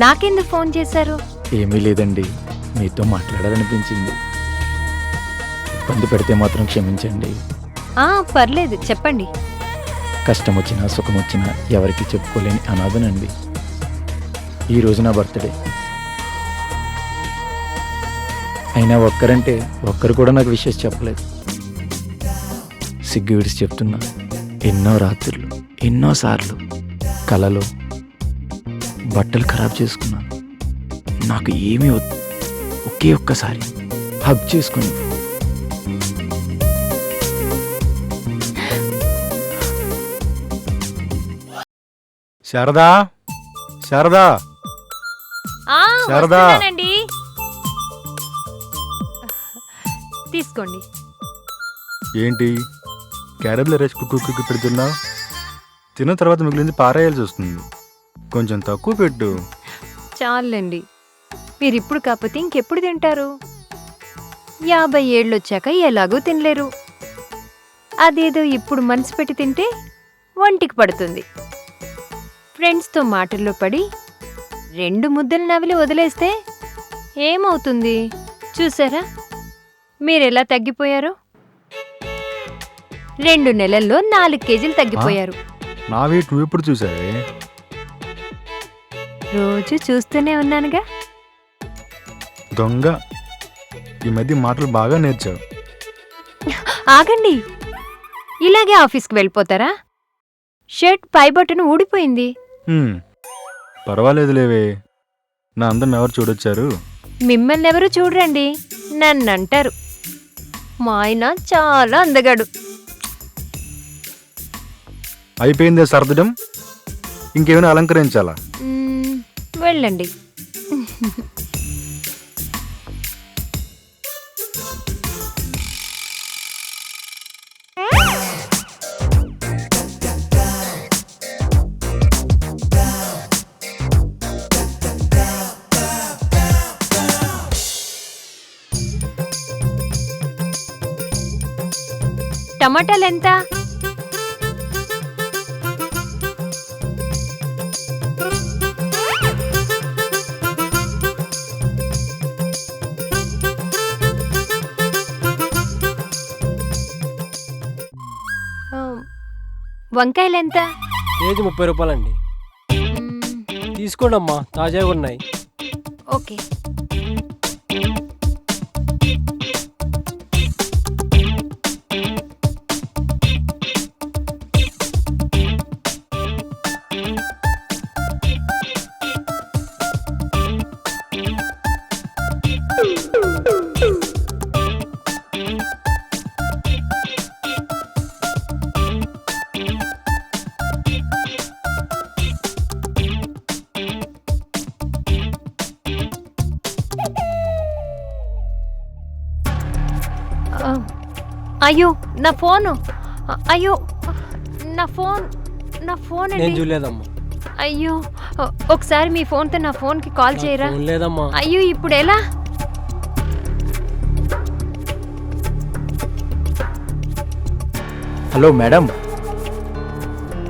నాకెందుకు ఫోన్ చేశారు? ఏమీ లేదండి, మీతో మాట్లాడాలనిపించింది. ఇబ్బంది పెడితే మాత్రం క్షమించండి. పర్లేదు, చెప్పండి. కష్టం వచ్చినా సుఖం వచ్చినా ఎవరికి చెప్పుకోలేని అనాథనండి. ఈరోజు నా బర్త్డే. అయినా ఒక్కరంటే ఒక్కరు కూడా నాకు విషయం చెప్పలేదు. సిగ్గు విడిచి చెప్తున్నా, ఎన్నో రాత్రులు ఎన్నోసార్లు కలలో బట్టలు ఖరాబ్ చేసుకున్నాను. నాకు ఏమీ వద్దు, ఒకే ఒక్కసారి హగ్ చేసుకుని. శారదా, శారదా, శారదా. తీసుకోండి. ఏంటి క్యారెబ్లో రైస్ కుక్కు పెడుతున్నావు? తిన్న తర్వాత మిగిలింది పారేయాల్సి వస్తుంది. కొంచెం తక్కువ పెట్టు. చాలండి, మీరు ఇప్పుడు కాకపోతే ఇంకెప్పుడు తింటారు? 50 ఏళ్ళు వచ్చాక ఎలాగూ తినలేరు. అదేదో ఇప్పుడు మనసు పెట్టి తింటే ఒంటికి పడుతుంది. ఫ్రెండ్స్తో మాటల్లో పడి 2 ముద్దలు నవిలి వదిలేస్తే ఏమవుతుంది? చూసారా మీరెలా తగ్గిపోయారు? 2 నెలల్లో 4 కేజీలు తగ్గిపోయారు. నావి నువ్వు ఎప్పుడు చూసావే? రోజు చూస్తూనే ఉన్నానుగా. దొంగ, ఈ మధ్య మాటలు బాగా నేర్చావు. ఆగండి, ఇలాగే ఆఫీస్కి వెళ్ళిపోతారా? షర్ట్ పై బటన్ ఊడిపోయింది. పర్వాలేదులేవే, నా అందం ఎవరు చూడొచ్చారు? మిమ్మల్ని ఎవరు చూడరండి, నన్ను అంటారు. మా ఆయన చాలా అందగాడు. అయిపోయిందే సర్దడం, ఇంకేమైనా అలంకరించాలా? వెళ్ళండి. టమాటాలు ఎంత? వంకాయలు ఎంత? కేజీ 30 రూపాయలండి. తీసుకోండి అమ్మా, తాజాగా ఉన్నాయి. ఓకే. అయ్యో నా ఫోను, అయ్యో నా ఫోన్ నేను చూడలేదమ్మా. అయ్యో ఒకసారి మీ ఫోన్తో నా ఫోన్కి కాల్ చేయరా? లేదమ్మా. అయ్యో ఇప్పుడు ఎలా? హలో మేడం,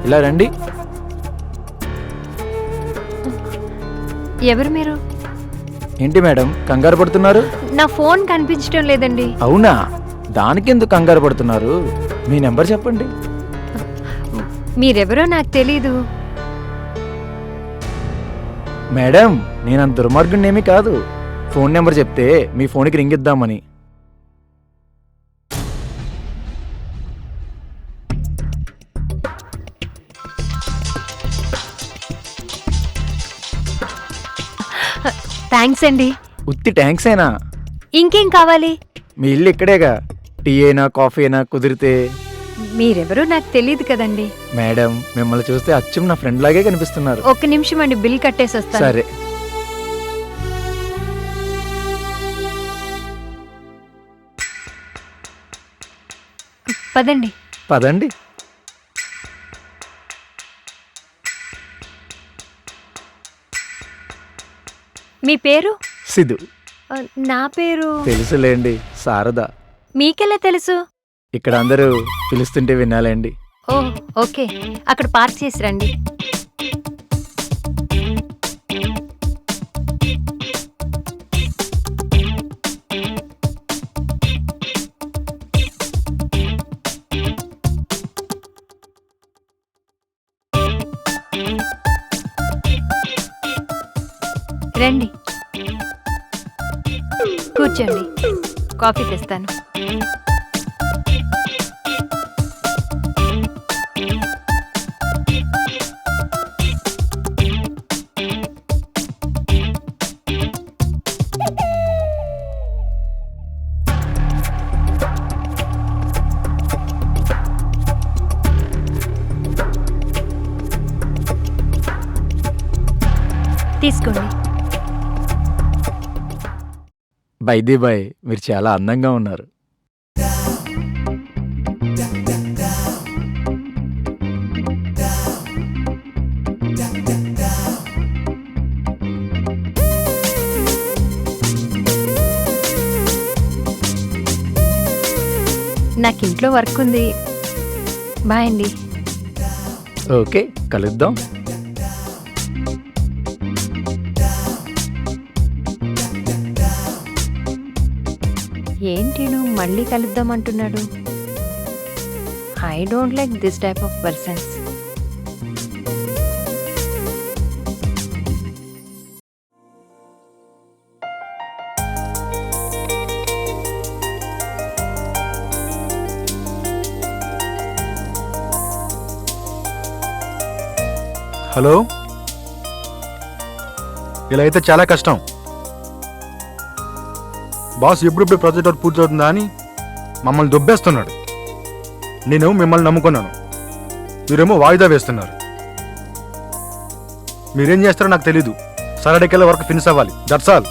ఇలా రండి. ఎవరు మీరు? ఏంటి మేడం కంగారు పడుతున్నారు? నా ఫోన్ కనిపించడం లేదండి. అవునా, దానికెందుకు కంగారు పడుతున్నారు? మీ నెంబర్ చెప్పండి. మీరెవరో నాకు తెలీదు. మేడం, నేను అంత దుర్మార్గుడినేమీ కాదు. ఫోన్ నెంబర్ చెప్తే మీ ఫోన్కి రింగ్ ఇద్దామని. థ్యాంక్స్ అండి. ఉత్తి థ్యాంక్స్ అయినా? ఇంకేం కావాలి? మీ ఇల్లు ఇక్కడేగా. టీ అయినా కాఫీ అయినా కుదిరితే. మీరెవరో నాకు తెలియదు కదండి. మేడం మిమ్మల్ని చూస్తే అచ్చం నా ఫ్రెండ్ లాగే కనిపిస్తున్నారు. ఒక్క నిమిషం అండి, బిల్ కట్టేసి వస్తాను. సరే. పదండి. పదండి. మీ పేరు? సిద్ధు. నా పేరు తెలుసులేండి, శారద. మీకెలా తెలుసు? ఇక్కడ అందరూ పిలుస్తుంటే వినాలండి. ఓ ఓకే, అక్కడ పార్క్ చేసి రండి. రండి, కూర్చోండి, కాఫీ తెస్తాను. తీసుకోండి. బైది బాయ్, మీరు చాలా అందంగా ఉన్నారు. నాకు ఇంట్లో వర్క్ ఉంది. బాయ్ అండి. ఓకే, కలుద్దాం. ఏంటి నువ్వు మళ్ళీ కలుద్దాం అంటున్నాడు? I don't like this type of persons. Hello, ఇలా అయితే చాలా కష్టం. బాస్ ఎప్పుడెప్పుడు ప్రాజెక్ట్ వర్క్ పూర్తవుతుందా అని మమ్మల్ని దొబ్బేస్తున్నాడు. నేను మిమ్మల్ని నమ్ముకున్నాను, మీరేమో వాయిదా వేస్తున్నారు. మీరేం చేస్తారో నాకు తెలీదు. సాటర్డేకల్లా వర్క్ ఫినిష్ అవ్వాలి, దట్స్ ఆల్.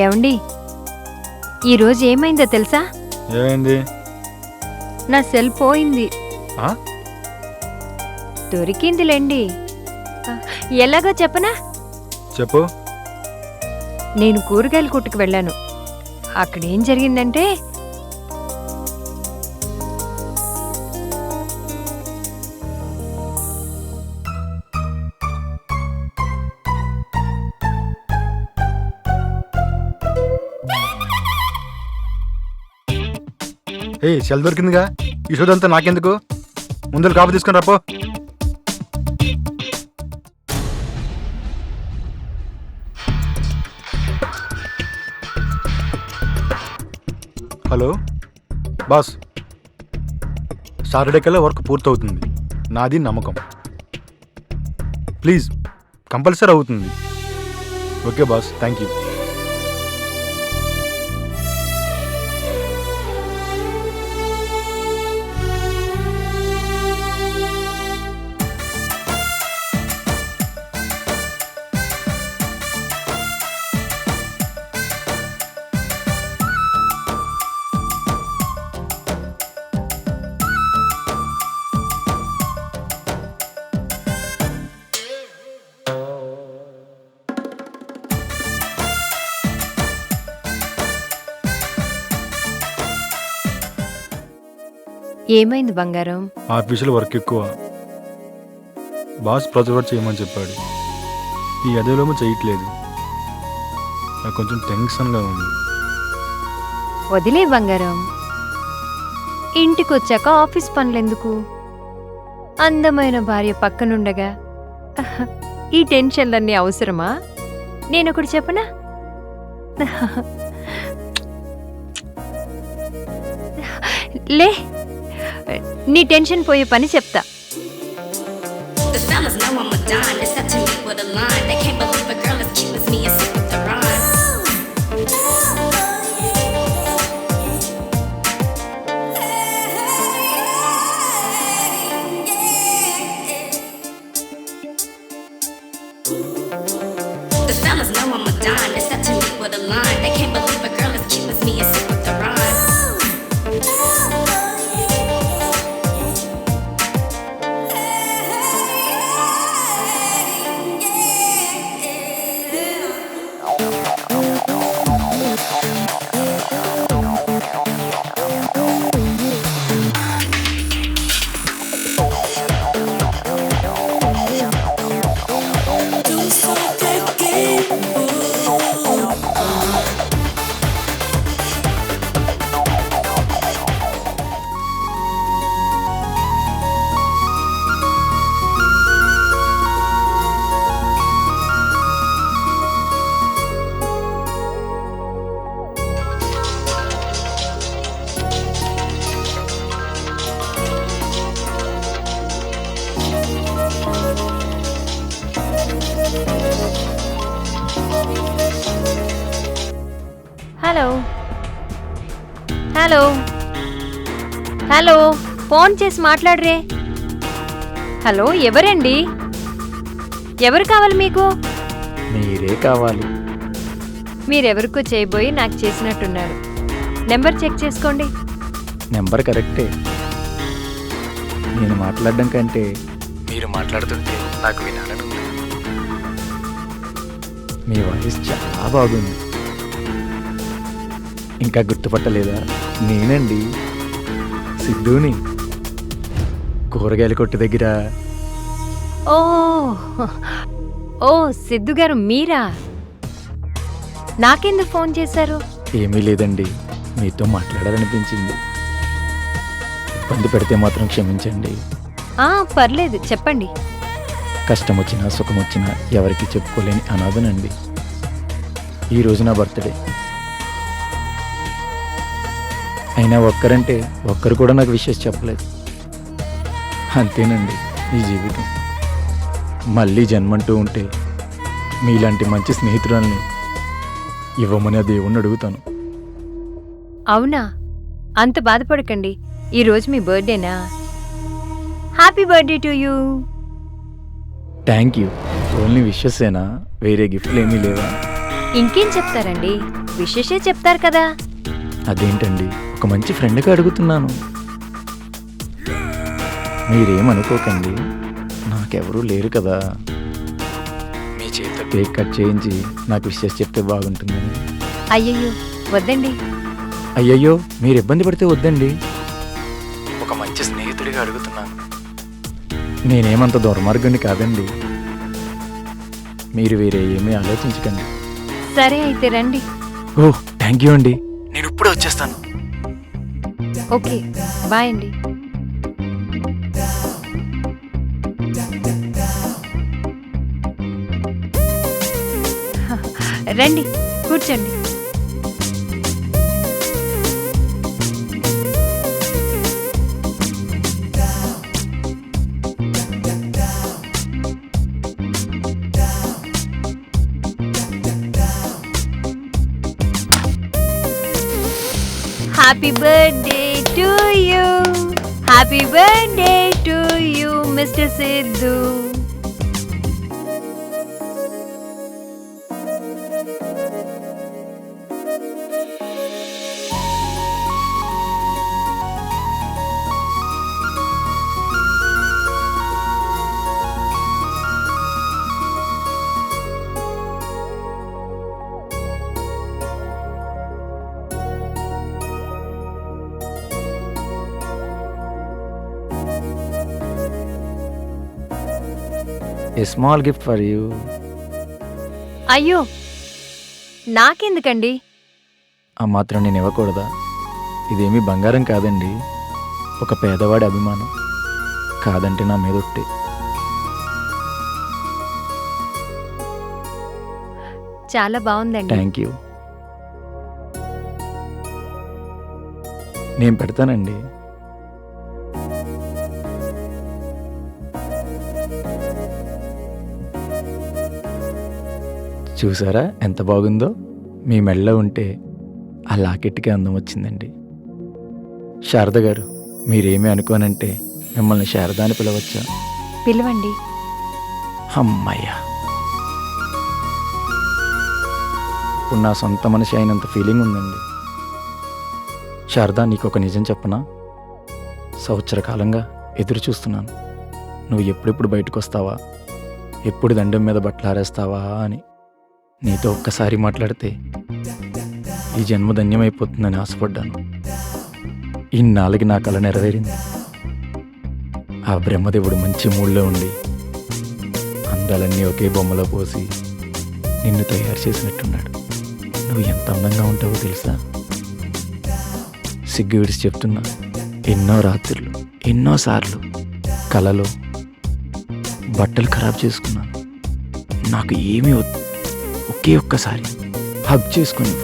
ఏమండి, ఈరోజు ఏమైందో తెలుసా? ఏమైంది? నా సెల్ పోయింది. ఆ? దొరికిందిలేండి. ఎలాగో చెప్పనా? చెప్పు. నేను కూరగాయల కొట్టుకు వెళ్ళాను. అక్కడేం జరిగిందంటే, సెల్ దొరికిందిగా, ఈ సోదంతా నాకెందుకు? ముందు కాపు తీసుకుని రాపో. హలో బాస్, సాటర్డేకల్లా వర్క్ పూర్తవుతుంది, నాది నమ్మకం. ప్లీజ్, కంపల్సరీ అవుతుంది. Okay boss, thank you. ఏమైంది బంగారం? ఆఫీసులో వర్క్ ఎక్కువ. బాస్ ప్రాజెక్ట్ వర్క్ చేయమని చెప్పాడు. ఈ అదేలోమో చేయట్లేదు. నాకు కొంచెం టెన్షన్గా ఉంది. వదిలే బంగారం, ఇంటికొచ్చాక ఆఫీస్ పనులెందుకు? అందమైన భార్య పక్కనుండగా ఈ టెన్షన్లన్నీ అవసరమా? నేనొకటి చెప్పనా? లే, నీ టెన్షన్ పోయే పని చెప్తా. The fellas know I'm a dime. It's up to me with a line. They can't believe a girl as cute as me is sick with the rhyme. fellas know I'm a dime. They step to me with a line. They can't believe a girl as cute as me is sick with the rhyme. Hello hello hello phone చేసి మాట్లాడరే. Hello, ఎవరండి? ఎవరు కావాలి మీకు? మీరే కావాలి. మీరెవరికో చేయబోయి నాకు చేసినట్టున్నారు. Number check చేసుకోండి. నెంబర్ కరెక్టే. నేను మాట్లాడడం కంటే మీరు మాట్లాడుతుంటే నాకు వినాలని ఉంది. మీ వాయిస్ చాలా బాగుంది. ఇంకా గుర్తుపట్టలేదా? నేనండి, సిద్ధుని, కూరగాయల కొట్టు దగ్గర. ఓ ఓ సిద్ధు గారు, మీరా? నాకెందుకు ఫోన్ చేశారు? ఏమీ లేదండి, మీతో మాట్లాడాలనిపించింది. ఇబ్బంది పెడితే మాత్రం క్షమించండి. పర్లేదు, చెప్పండి. కష్టం వచ్చినా సుఖం వచ్చినా ఎవరికి చెప్పుకోలేని అనాథనండి. ఈరోజు నా బర్త్డే. అయినా ఒక్కరంటే ఒక్కరు కూడా నాకు విషయం చెప్పలేదు. అంతేనండి ఈ జీవితం. మళ్ళీ జన్మంటూ ఉంటే మీలాంటి మంచి స్నేహితురాల్ని ఇవ్వమని ఆ దేవుణ్ణి అడుగుతాను. అవునా? అంత బాధపడకండి. ఈరోజు మీ బర్త్డేనా? Happy birthday to you. Thank you. Only విషెస్సేనా? వేరే గిఫ్ట్లు ఏమీ లేవా? ఇంకేం చెప్తారండి, విశేషే చెప్తారు కదా. అదేంటండి, ఒక మంచి ఫ్రెండ్గా అడుగుతున్నాను. మీరేమనుకోకండి, నాకెవరూ లేరు కదా. మీ చేత కేక్ కట్ చేయించి నాకు విషెస్ చెప్తే బాగుంటుందని. అయ్యయ్యో, వద్దండి. అయ్యయ్యో, మీరు ఇబ్బంది పడితే వద్దండి. ఒక మంచి స్నేహితుడిగా అడుగుతున్నాను. నేనేమంత దుర్మార్గుని కాదండి. మీరు వేరే ఏమీ ఆలోచించకండి. సరే అయితే రండి. ఓ థ్యాంక్ యూ అండి, నేను ఇప్పుడే వచ్చేస్తాను. ఓకే, బాయ్ అండి. రండి, కూర్చోండి. Happy birthday to you. Happy birthday to you mister Siddhu. A small gift for you. అయ్యో, నాకెందుకండి? ఆ మాత్రం నేను ఇవ్వకూడదా? ఇదేమీ బంగారం కాదండి, ఒక పేదవాడి అభిమానం. కాదంటే నా మీద ఒట్టే. చాలా బాగుందండి. Thank you. నేను పెడతానండి. చూసారా ఎంత బాగుందో? మీ మెడలో ఉంటే ఆ లాకెట్కి అందం వచ్చిందండి. శారద గారు, మీరేమీ అనుకోనంటే మిమ్మల్ని శారద అని పిలవచ్చా? పిలవండి. అమ్మయ్యా. ఇప్పుడు నా సొంత మనిషి అయినంత ఫీలింగ్ ఉందండి. శారదా, నీకు ఒక నిజం చెప్పనా? సంవత్సర కాలంగా ఎదురు చూస్తున్నాను, నువ్వు ఎప్పుడెప్పుడు బయటకు వస్తావా, ఎప్పుడు దండం మీద బట్టలారేస్తావా అని. నీతో ఒక్కసారి మాట్లాడితే ఈ జన్మ ధన్యమైపోతుందని ఆశపడ్డాను. ఇన్నాళ్ళకి నా కల నెరవేరింది. ఆ బ్రహ్మదేవుడు మంచి మూడ్లో ఉండి అందాలన్నీ ఒకే బొమ్మలో పోసి నిన్ను తయారు చేసినట్టున్నాడు. నువ్వు ఎంత అందంగా ఉంటావో తెలుసా? సిగ్గు విడిచి చెప్తున్నా, ఎన్నో రాత్రులు, ఎన్నోసార్లు కలలో బట్టలు ఖరాబ్ చేసుకున్నాను. నాకు ఏమీ వద్దు, ఒకే ఒక్కసారి హగ్ చేసుకొని